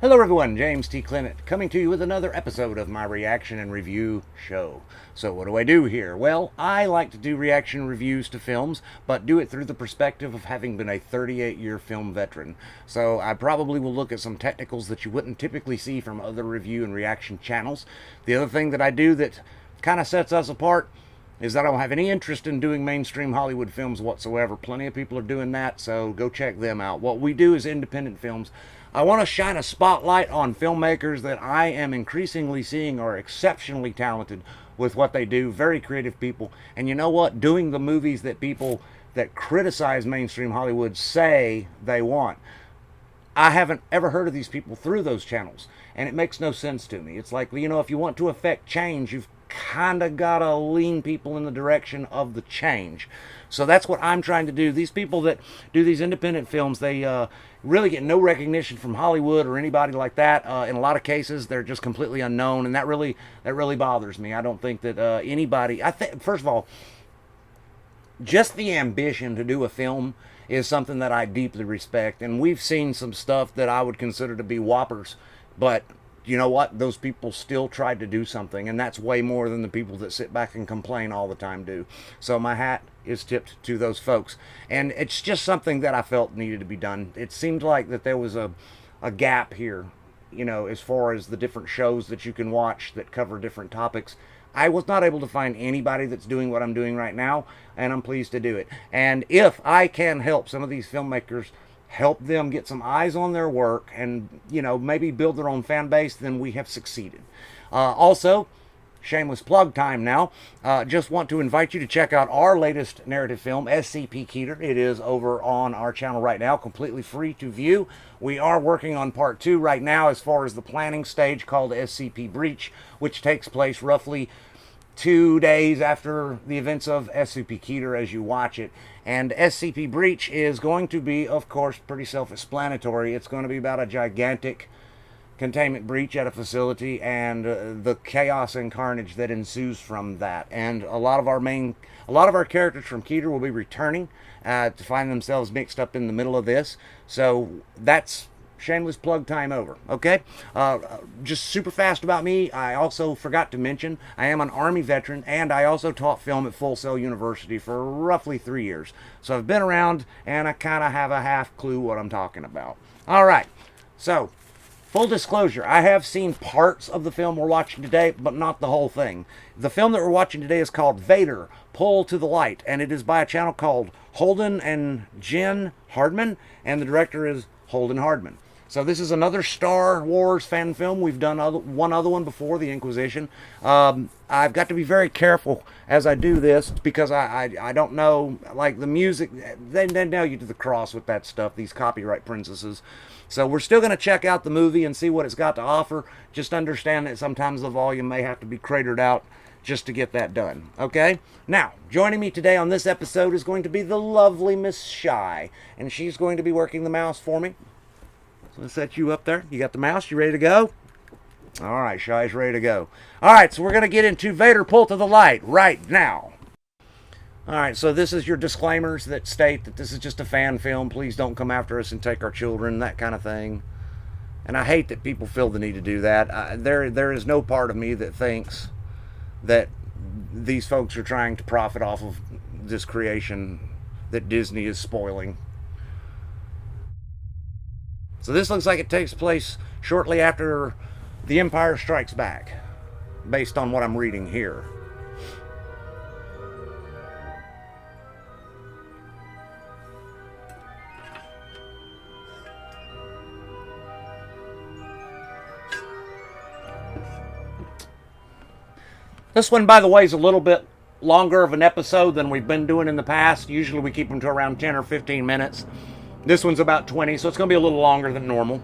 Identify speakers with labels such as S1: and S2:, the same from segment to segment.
S1: Hello everyone, James T. Clement coming to you with another episode of my reaction and review show. So what do I do here? Well, I like to do reaction reviews to films, but do it through the perspective of having been a 38-year film veteran. So I probably will look at some technicals that you wouldn't typically see from other review and reaction channels. The other thing that I do that kind of sets us apart is that I don't have any interest in doing mainstream Hollywood films whatsoever. Plenty of people are doing that, so go check them out. What we do is independent films. I want to shine a spotlight on filmmakers that I am increasingly seeing are exceptionally talented with what they do, very creative people. And you know what? Doing the movies that people that criticize mainstream Hollywood say they want. I haven't ever heard of these people through those channels, and it makes no sense to me. It's like, if you want to affect change, you've kind of got to lean people in the direction of the change. So that's what I'm trying to do. These people that do these independent films, they really get no recognition from Hollywood or anybody like that. In a lot of cases, they're just completely unknown, and that really bothers me. I don't think that anybody. First of all, just the ambition to do a film is something that I deeply respect, and we've seen some stuff that I would consider to be whoppers, but you know what? Those people still tried to do something, and that's way more than the people that sit back and complain all the time do. So my hat is tipped to those folks, and it's just something that I felt needed to be done. It seemed like that there was a gap here, as far as the different shows that you can watch that cover different topics. I was not able to find anybody that's doing what I'm doing right now, and I'm pleased to do it. And if I can help some of these filmmakers, help them get some eyes on their work and, maybe build their own fan base, then we have succeeded. Also, shameless plug time now. Just want to invite you to check out our latest narrative film, SCP Keter. It is over on our channel right now, completely free to view. We are working on part 2 right now as far as the planning stage called SCP Breach, which takes place roughly 2 days after the events of SCP Keter as you watch it. And SCP Breach is going to be, of course, pretty self-explanatory. It's going to be about a gigantic containment breach at a facility and the chaos and carnage that ensues from that. And a lot of our characters from Keter will be returning to find themselves mixed up in the middle of this. So that's shameless plug time over. Okay, just super fast about me. I also forgot to mention I am an Army veteran, and I also taught film at Full Sail University for roughly 3 years. So I've been around, and I kind of have a half clue what I'm talking about. All right, so full disclosure, I have seen parts of the film we're watching today, but not the whole thing. The film that we're watching today is called Vader, Pull to the Light, and it is by a channel called Holden and Jen Hardman, and the director is Holden Hardman. So this is another Star Wars fan film. We've done one other one before, The Inquisition. I've got to be very careful as I do this because I don't know, like the music, they nail you to the cross with that stuff, these copyright princesses. So we're still going to check out the movie and see what it's got to offer. Just understand that sometimes the volume may have to be cratered out just to get that done. Okay? Now, joining me today on this episode is going to be the lovely Miss Shy, and she's going to be working the mouse for me. So let's set you up there. You got the mouse? You ready to go? All right, Shy's ready to go. All right, so we're going to get into Vader Pull to the Light right now. All right, so this is your disclaimers that state that this is just a fan film. Please don't come after us and take our children, that kind of thing. And I hate that people feel the need to do that. There is no part of me that thinks that these folks are trying to profit off of this creation that Disney is spoiling. So this looks like it takes place shortly after The Empire Strikes Back, based on what I'm reading here. This one, by the way, is a little bit longer of an episode than we've been doing in the past. Usually we keep them to around 10 or 15 minutes. This one's about 20, so it's going to be a little longer than normal.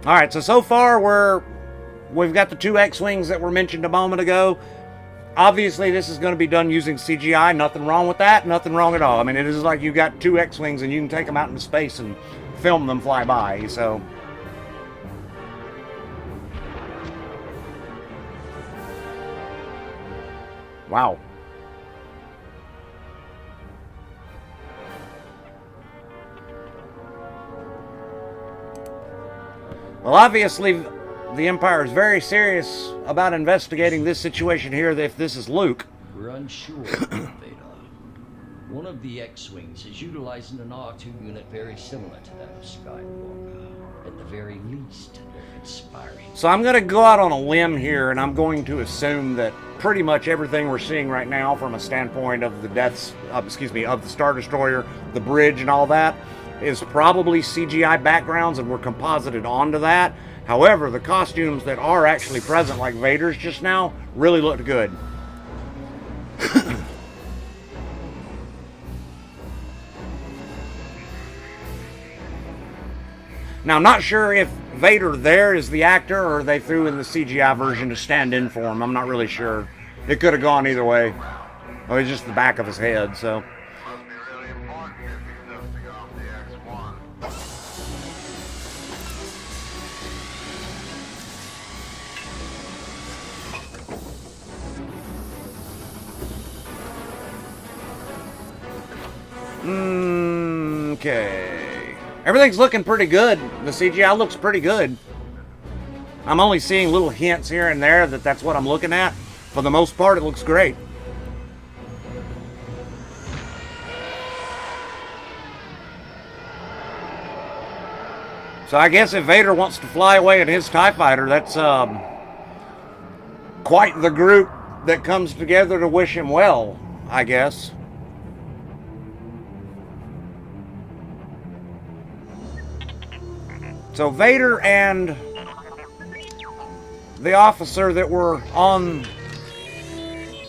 S1: All right, so far we've got the 2 X-Wings that were mentioned a moment ago. Obviously, this is going to be done using CGI. Nothing wrong with that. Nothing wrong at all. I mean, it is like you got 2 X-Wings and you can take them out into space and film them fly by. So Wow. Well, obviously, the Empire is very serious about investigating this situation here, if this is Luke.
S2: We're unsure, Vader. One of the X-Wings is utilizing an R2 unit very similar to that of Skywalker. At the very least, they're inspiring.
S1: So I'm going to go out on a limb here, and I'm going to assume that pretty much everything we're seeing right now from a standpoint of the deaths, of the Star Destroyer, the bridge and all that, is probably CGI backgrounds, and we're composited onto that. However, the costumes that are actually present, like Vader's just now, really looked good. Now, I'm not sure if Vader there is the actor or they threw in the CGI version to stand in for him. I'm not really sure. It could have gone either way. Oh, it's just the back of his head, so.
S3: Must be really important if he knows to get off the X1.
S1: Okay. Everything's looking pretty good. The CGI looks pretty good. I'm only seeing little hints here and there that that's what I'm looking at. For the most part, it looks great. So I guess if Vader wants to fly away in his TIE fighter, that's quite the group that comes together to wish him well, I guess. So Vader and the officer that were on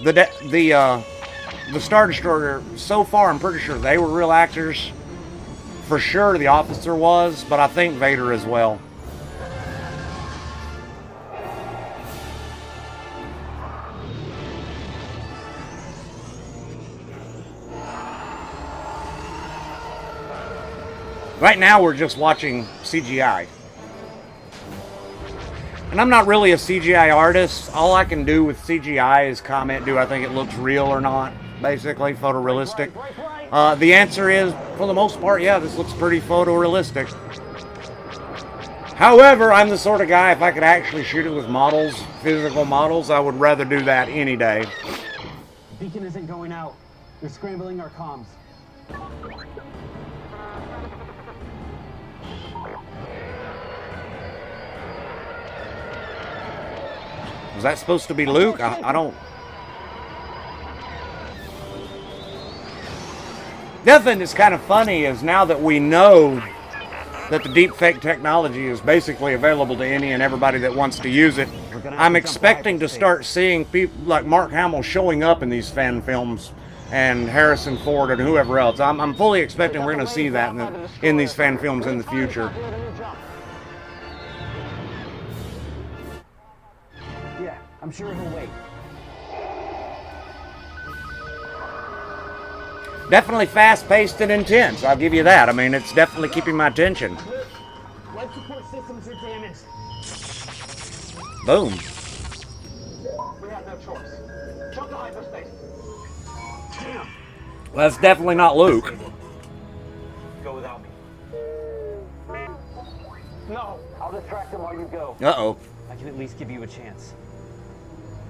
S1: the Star Destroyer, so far I'm pretty sure they were real actors. For sure the officer was, but I think Vader as well. Right now we're just watching CGI. And I'm not really a CGI artist. All I can do with CGI is comment, do I think it looks real or not? Basically, photorealistic. The answer is, for the most part, yeah, this looks pretty photorealistic. However, I'm the sort of guy, if I could actually shoot it with models, physical models, I would rather do that any day.
S4: Beacon isn't going out. They're scrambling our comms.
S1: Was that supposed to be Luke? I don't... The other thing that's kind of funny is now that we know that the deepfake technology is basically available to any and everybody that wants to use it, I'm expecting to start seeing people like Mark Hamill showing up in these fan films, and Harrison Ford and whoever else. I'm fully expecting we're going to see that in these fan films in the future.
S4: Yeah, I'm sure he'll wait.
S1: Definitely fast-paced and intense, I'll give you that. I mean, it's definitely keeping my attention.
S4: Life support systems are damaged.
S1: Boom.
S4: We have no choice. Jump to hyperspace.
S1: Well, that's definitely not Luke.
S4: Go without me. No, I'll distract him while you go.
S1: Uh-oh.
S4: I can at least give you a chance.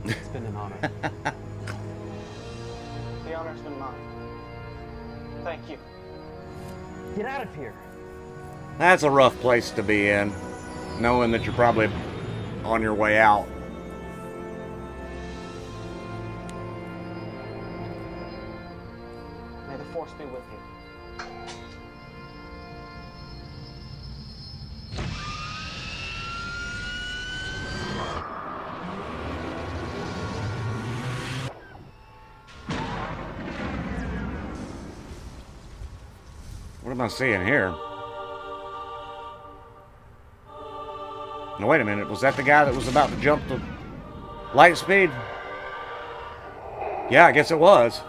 S4: It's been an honor. The honor's been mine. Thank you. Get out of here.
S1: That's a rough place to be in, knowing that you're probably on your way out.
S4: May the force be with you.
S1: What am I seeing here? No, wait a minute. Was that the guy that was about to jump to light speed? Yeah, I guess it was.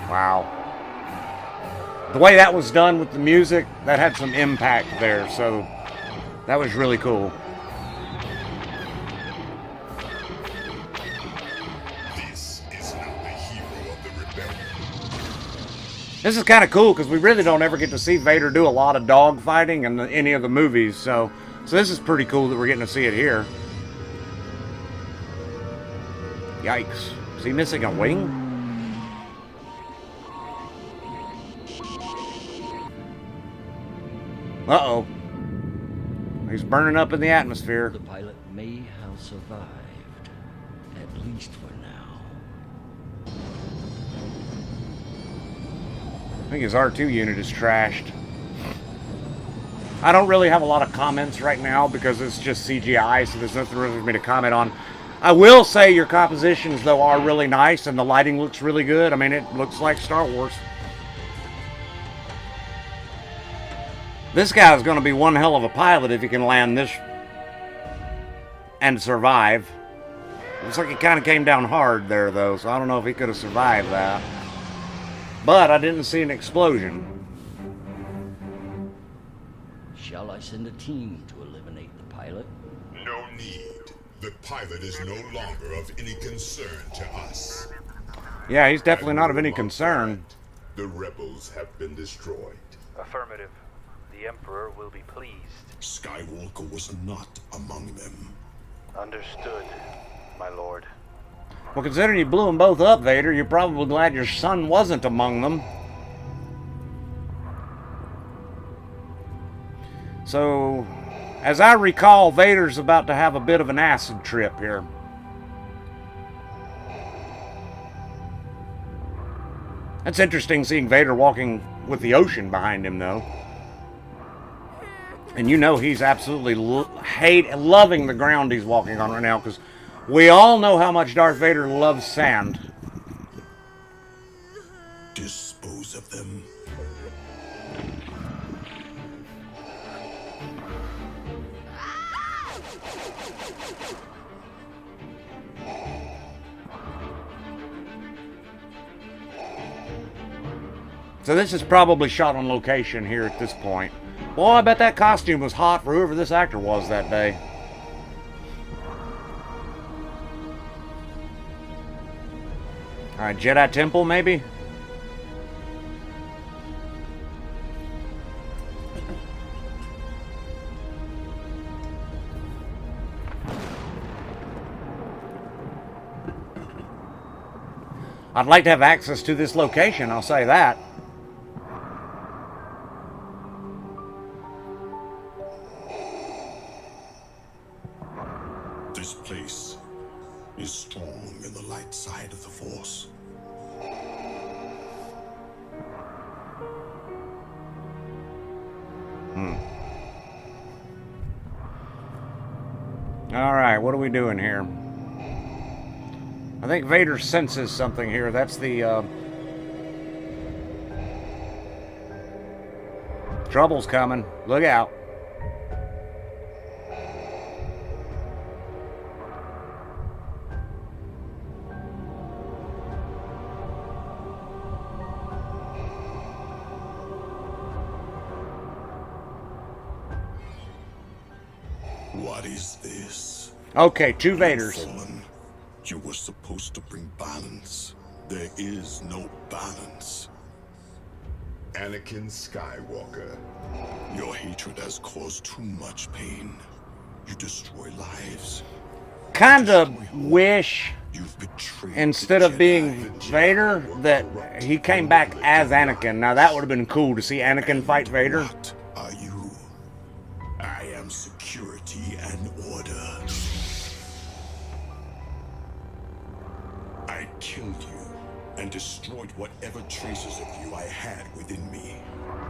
S1: Wow. The way that was done with the music, that had some impact there, so that was really cool. This is kind of cool because we really don't ever get to see Vader do a lot of dog fighting in any of the movies. So this is pretty cool that we're getting to see it here. Yikes. Is he missing a wing? Uh-oh. He's burning up in the atmosphere.
S2: The pilot may have survived, at least for now.
S1: I think his R2 unit is trashed. I don't really have a lot of comments right now because it's just CGI, so there's nothing really for me to comment on. I will say your compositions, though, are really nice, and the lighting looks really good. I mean, it looks like Star Wars. This guy's going to be one hell of a pilot if he can land this and survive. Looks like he kind of came down hard there, though, so I don't know if he could have survived that. But I didn't see an explosion.
S2: Shall I send a team to eliminate the pilot?
S5: No need. The pilot is no longer of any concern to us.
S1: Yeah, he's definitely not of any concern.
S5: The rebels have been destroyed.
S6: Affirmative. The Emperor will be pleased.
S5: Skywalker was not among them.
S6: Understood, my lord.
S1: Well, considering you blew them both up, Vader, you're probably glad your son wasn't among them. So, as I recall, Vader's about to have a bit of an acid trip here. That's interesting seeing Vader walking with the ocean behind him, though. And you know he's absolutely loving the ground he's walking on right now, because we all know how much Darth Vader loves sand.
S5: Dispose of them.
S1: So this is probably shot on location here at this point. Boy, I bet that costume was hot for whoever this actor was that day. Alright, Jedi Temple maybe? I'd like to have access to this location, I'll say that.
S5: This place is strong in the light side of the Force.
S1: Alright, what are we doing here? I think Vader senses something here. That's the, trouble's coming. Look out.
S5: What is this?
S1: Okay, two Vaders.
S5: Fallen. You were supposed to bring balance. There is no balance. Anakin Skywalker. Your hatred has caused too much pain. You destroy lives.
S1: Kinda wish,
S5: You've betrayed
S1: instead
S5: the
S1: of being
S5: Jedi.
S1: Vader, that he came back as Anakin. Now that would have been cool to see Anakin fight Vader.
S5: What are you? I am security and order. I killed you and destroyed whatever traces of you I had within me.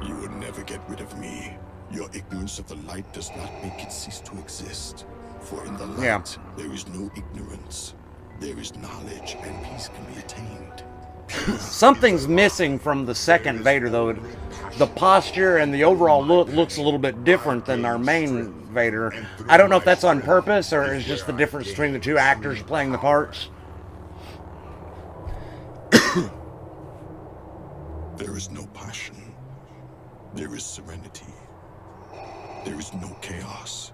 S5: You would never get rid of me. Your ignorance of the light does not make it cease to exist. For in the light, there is no ignorance. There is knowledge, and peace can be attained.
S1: Something's missing from the second Vader, though. The posture and the overall look looks a little bit different than our main Vader. I don't know if that's on purpose or is just the difference between the two actors playing the parts.
S5: There is no passion. There is serenity. There is no chaos.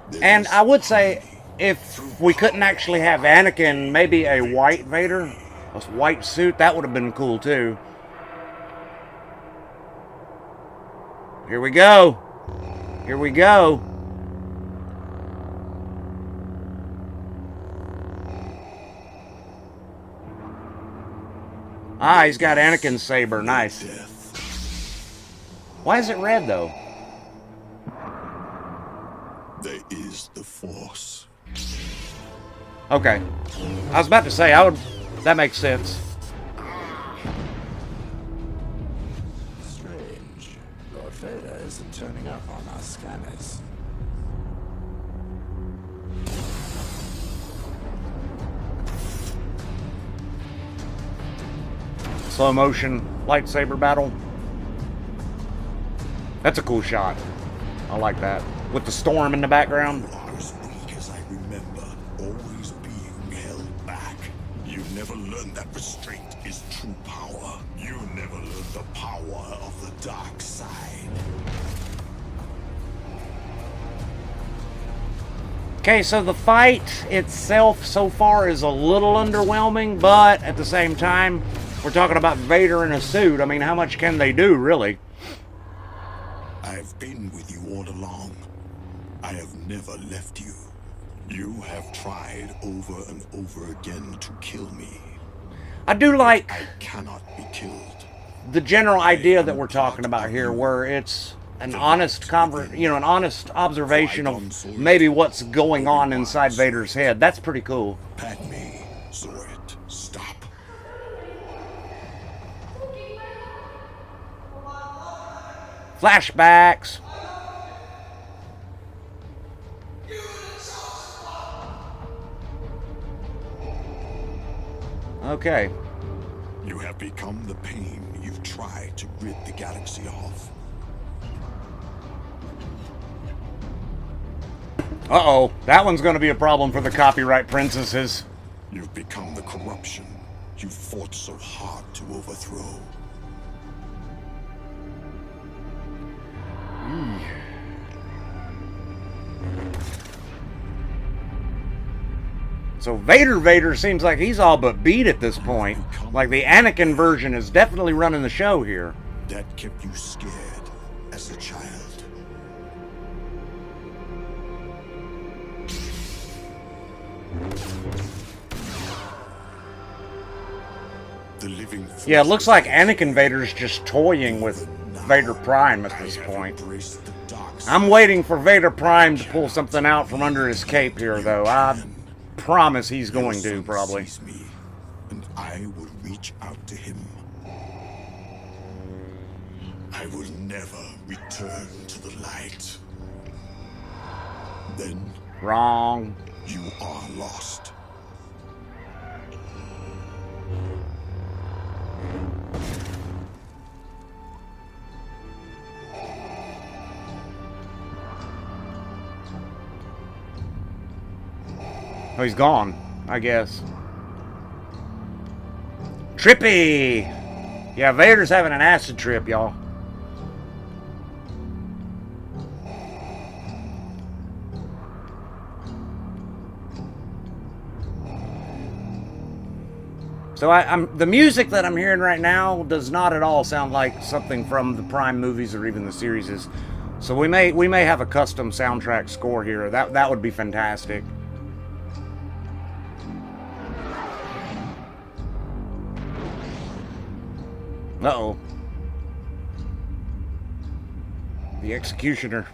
S5: There
S1: And
S5: is
S1: I would say,
S5: harmony.
S1: if we couldn't actually have Anakin, maybe a white Vader, a white suit, that would have been cool too. Here we go. Here we go. Ah, he's got Anakin's saber. Nice. Why is it red, though?
S5: There is the Force.
S1: Okay. I was about to say, that makes sense.
S7: Strange. Lord Vader isn't turning up on our scanners.
S1: Slow motion lightsaber battle. That's a cool shot. I like that. With the storm in the background.
S5: You are as weak as I remember, always being held back. You never learned that restraint is true power. You never learned the power of the dark side.
S1: Okay, so the fight itself so far is a little underwhelming, but at the same time, we're talking about Vader in a suit. I mean, how much can they do, really?
S5: I've been with you all along. I have never left you. You have tried over and over again to kill me.
S1: I do like
S5: I cannot be killed.
S1: the general idea that we're talking about here, where it's an honest an honest observation of maybe what's going on inside Vader's head. That's pretty cool.
S5: Padme, Zoret, stop.
S1: Flashbacks. Okay.
S5: You have become the pain you've tried to rid the galaxy of.
S1: Uh-oh. That one's going to be a problem for the copyright princesses.
S5: You've become the corruption you fought so hard to overthrow.
S1: So Vader seems like he's all but beat at this point. Like the Anakin version is definitely running the show here.
S5: That kept you scared as a child. The living
S1: Yeah, it looks like Anakin Vader's just toying with Vader Prime at this point. I'm waiting for Vader Prime to pull something out from under his cape here, though. I promise he's going to, probably.
S5: Me, and I will reach out to him. I will never return to the light. Then
S1: Wrong.
S5: you are lost.
S1: Oh, he's gone, I guess. Trippy! Yeah, Vader's having an acid trip, y'all. So the music that I'm hearing right now does not at all sound like something from the Prime movies or even the series. So we may have a custom soundtrack score here. That would be fantastic. Uh-oh. The Executioner.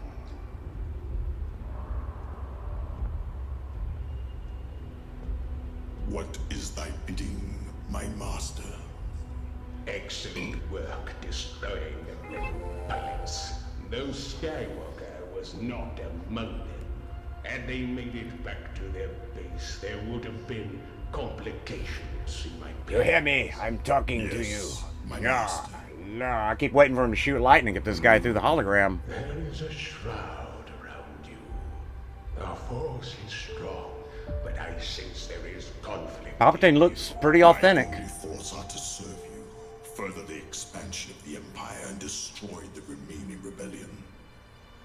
S5: What is thy bidding, my master?
S8: Excellent work destroying the rebel pilots. Though Skywalker was not among them. Had they made it back to their base, there would have been complications in my
S1: You hear me? I'm talking to you.
S5: Yes, my
S1: No,
S5: master.
S1: no, I keep waiting for him to shoot lightning at this guy through the hologram.
S8: There is a shroud around you. The force is strong, but I sense there is conflict.
S1: Palpatine looks pretty authentic.
S5: My only thoughts are to serve you, further the expansion of the Empire, and destroy the remaining rebellion.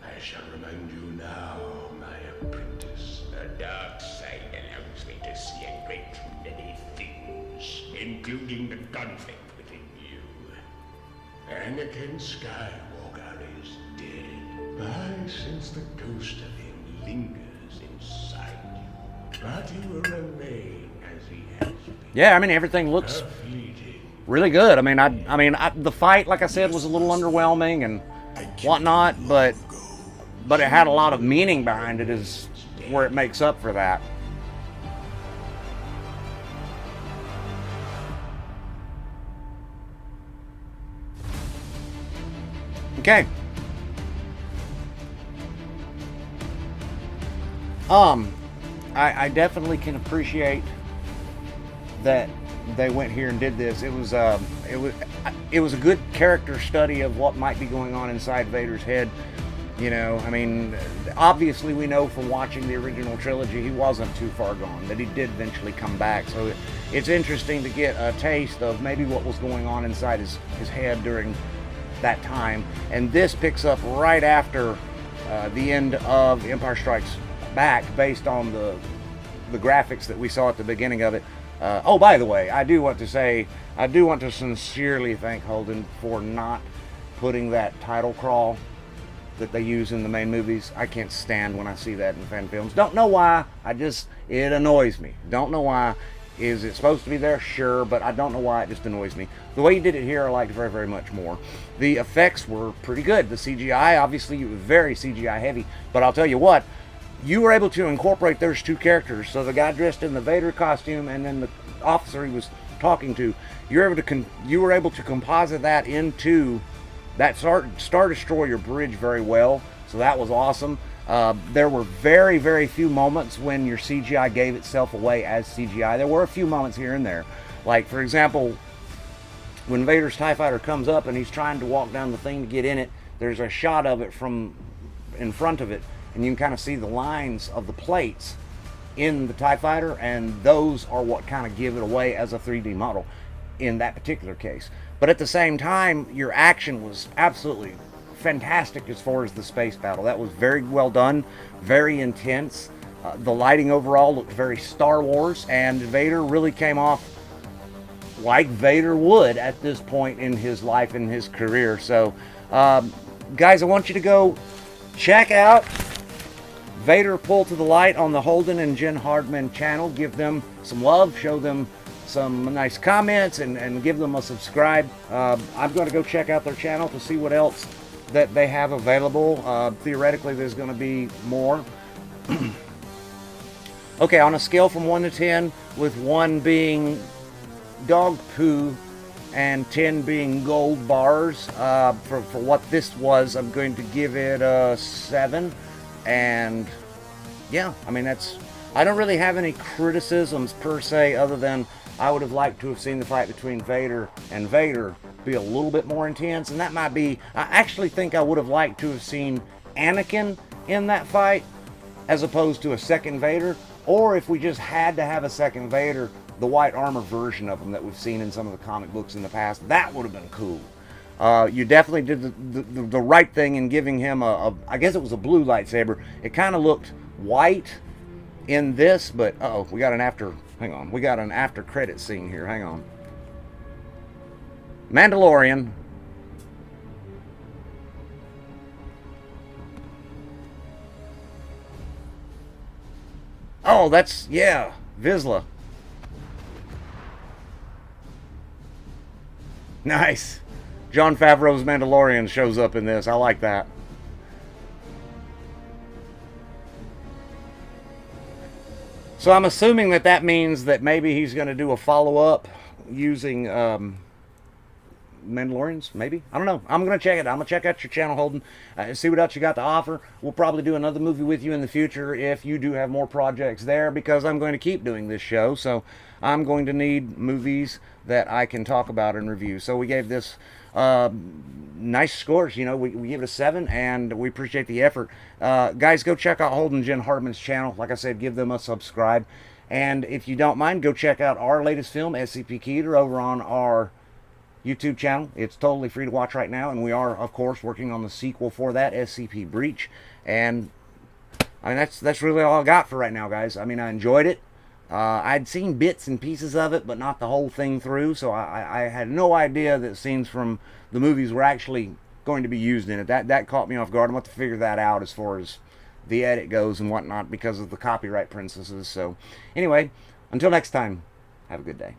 S8: I shall remind you now, my apprentice. The dark side allows me to see a great many things, including the conflict within you. Anakin Skywalker is since the ghost of him lingers inside you. But he will remain as he has been.
S1: Yeah, I mean, everything looks
S8: A fleeting.
S1: really good. I mean, the fight, like I said, was a little underwhelming and whatnot, but it had a lot of meaning behind it, is where it makes up for that. Okay. I definitely can appreciate that they went here and did this. It was a good character study of what might be going on inside Vader's head. You know, I mean, obviously we know from watching the original trilogy he wasn't too far gone, that he did eventually come back. So it's interesting to get a taste of maybe what was going on inside his head during that time. And this picks up right after the end of Empire Strikes Back, based on the graphics that we saw at the beginning of it. Oh, by the way, I do want to sincerely thank Holden for not putting that title crawl that they use in the main movies. I can't stand when I see that in fan films. Don't know why. It annoys me. Don't know why. Is it supposed to be there? Sure, but I don't know why. It just annoys me. The way he did it here, I liked very, very much more. The effects were pretty good. The CGI, obviously, was very CGI heavy, but I'll tell you what, you were able to incorporate those two characters. So the guy dressed in the Vader costume and then the officer he was talking to, you were able to composite that into that Star Destroyer bridge very well. So that was awesome. There were very, very few moments when your CGI gave itself away as CGI. There were a few moments here and there. Like, for example, when Vader's TIE Fighter comes up and he's trying to walk down the thing to get in it, there's a shot of it from in front of it, and you can kind of see the lines of the plates in the TIE Fighter, and those are what kind of give it away as a 3D model in that particular case. But at the same time, your action was absolutely fantastic as far as the space battle. That was very well done, very intense. The lighting overall looked very Star Wars, and Vader really came off like Vader would at this point in his life and his career. So, guys, I want you to go check out Vader Pull to the Light on the Holden and Jen Hardman channel. Give them some love, show them some nice comments, and give them a subscribe. I'm going to go check out their channel to see what else that they have available. Theoretically, there's going to be more. Okay, on a scale from 1 to 10, with 1 being dog poo and 10 being gold bars, for what this was, I'm going to give it a 7. And yeah, I mean, I don't really have any criticisms per se, other than I would have liked to have seen the fight between Vader and Vader be a little bit more intense, and that might be, I actually think I would have liked to have seen Anakin in that fight as opposed to a second Vader, or if we just had to have a second Vader, the white armor version of him that we've seen in some of the comic books in the past. That would have been cool. You definitely did the right thing in giving him I guess it was a blue lightsaber. It kind of looked white in this, but we got an after credit scene here. Hang on. Mandalorian. Oh, that's, yeah, Vizsla. Nice. Jon Favreau's Mandalorian shows up in this. I like that. So I'm assuming that means that maybe he's going to do a follow-up using Mandalorians, maybe? I don't know. I'm going to check it. I'm going to check out your channel, Holden, see what else you got to offer. We'll probably do another movie with you in the future if you do have more projects there, because I'm going to keep doing this show. So I'm going to need movies that I can talk about and review. So we gave this nice scores. You know, we give it a 7, and we appreciate the effort. Guys, go check out Holden Jen Hardman's channel. Like I said, give them a subscribe. And if you don't mind, go check out our latest film, SCP over on our YouTube channel. It's totally free to watch right now, and we are, of course, working on the sequel for that, SCP Breach. And I mean, that's really all I got for right now, guys. I mean, I enjoyed it. I'd seen bits and pieces of it, but not the whole thing through, so I had no idea that scenes from the movies were actually going to be used in it. That caught me off guard. I'm going to have to figure that out as far as the edit goes and whatnot because of the copyright princesses. So anyway, until next time, have a good day.